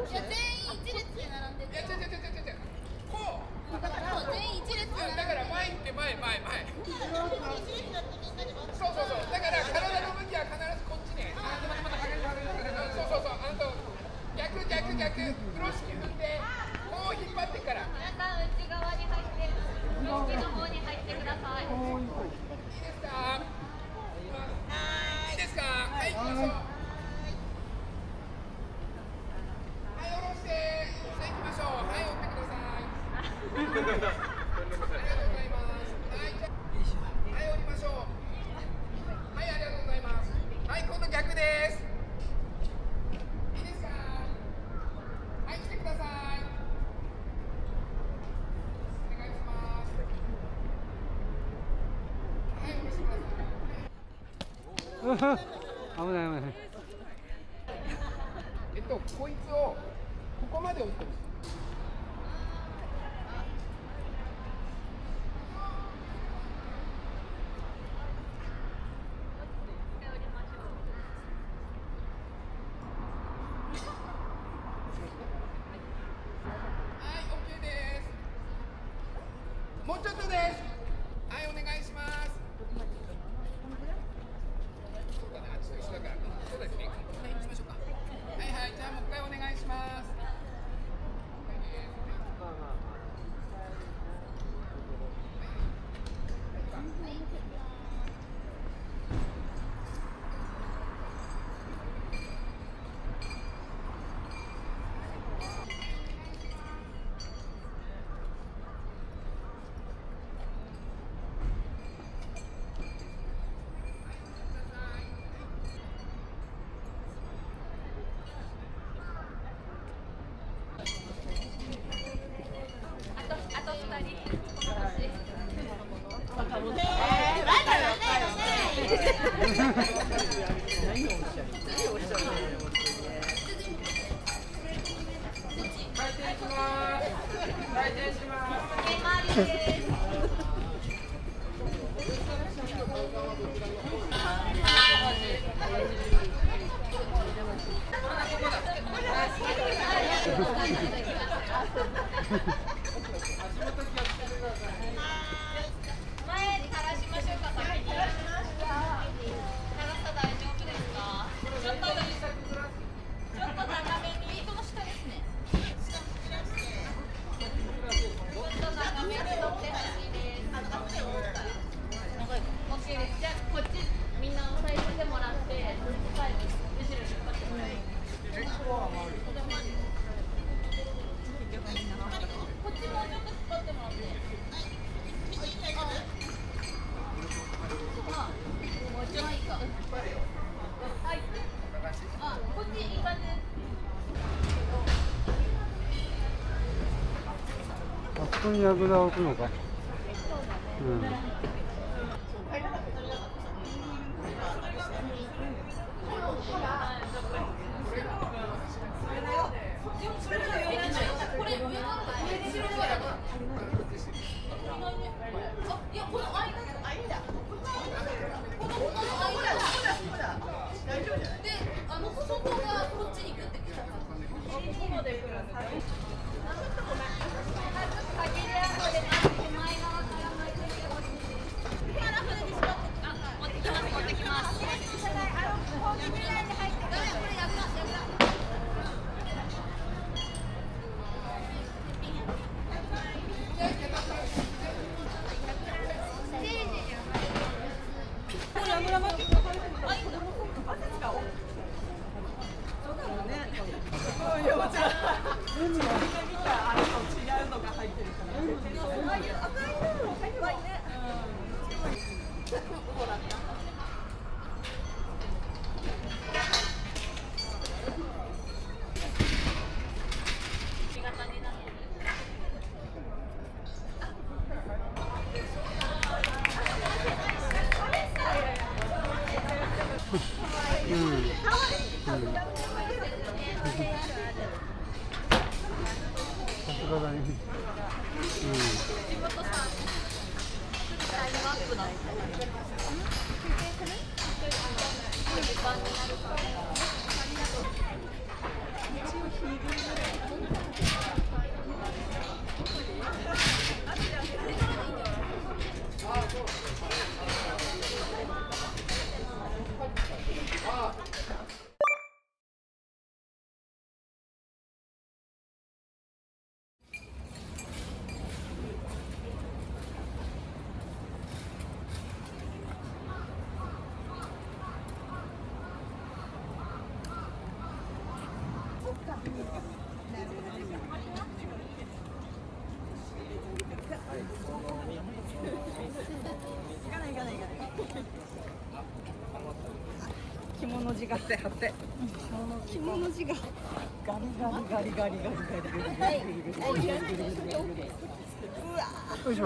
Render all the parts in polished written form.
いや、全員一列で並んでて。いや、こう。全員一列で並んでて。だから前行って前。そう。だから体の向きは必ずこっちね。そう。逆。風呂敷踏んで、こう引っ張ってから。皆さん内側に入って、右の方に入ってください。いいですか。はい、行きましょう。はい、下ろして。さあ行きましょう。はい、折ってください。ありがとうございます。はい、降りましょう。はい、ありがとうございます。はい、今度逆です。いいですか。はい、来てください。お願いします。はい、下ろしてください。危ない。こいつをここまで折ってほしい。もうちょっとです。はい、お願いします。そうだね、あっちと一緒だから。そうですね。はい、行きましょうか。はい、じゃあもう一回お願いします。あと2人。回転します。前に垂らしましょうか。先に。長さ大丈夫ですか。ちょっと長めに。この下ですね。ちょっと長めに取ってほしいです。OK です。じゃあこっちみんな押さえてもらって、後ろ引っ張ってもらいます。こっちもうちょっと引っ張ってもらって。もう一枚いいか。はい。こっちいい感じです。あそこに櫓を置くのか。着物地が着物地がガリガリガリガリガリガリガリよいしょ。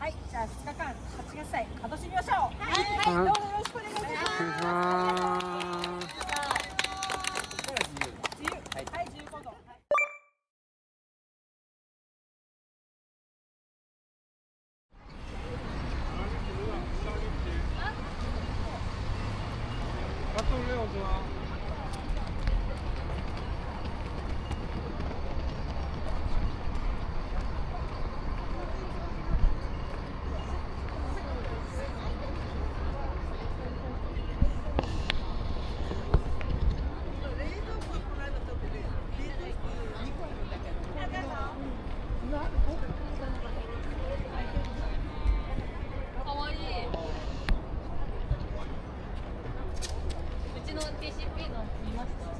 はい、じゃあ2日間8月祭楽しみましょう。はい、はいどうもよろしくお願いします。お願いします。自由、はい、15度。はいかわいい。うちの TCP の見ました。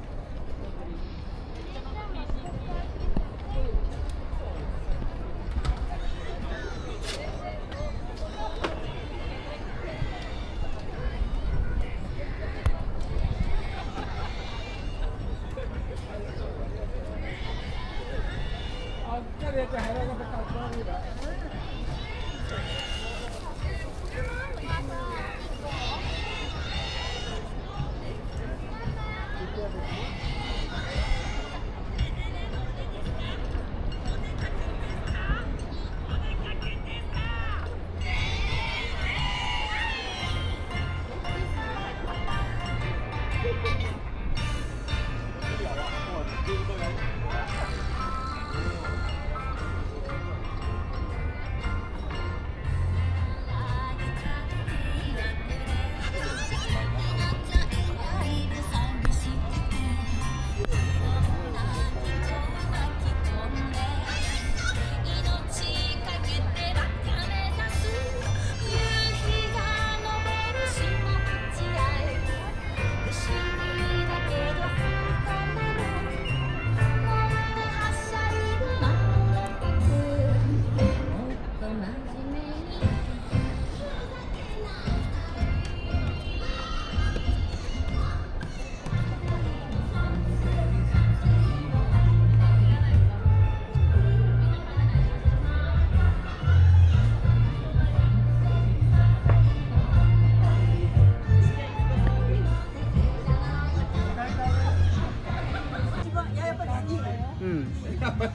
うん。よかった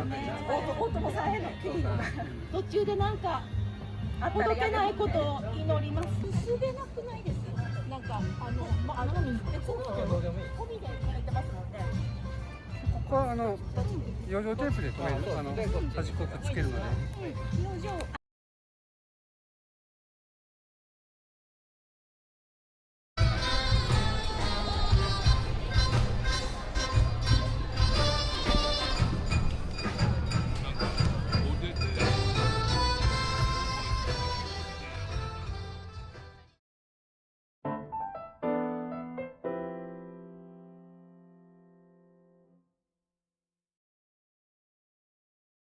ね。大友さんへの敬意が途中でなんかほどけないことを祈ります。すべなくないです。なんか別の込みで書いてますので。ここは養生テープで留める端っこくっつけるので。養生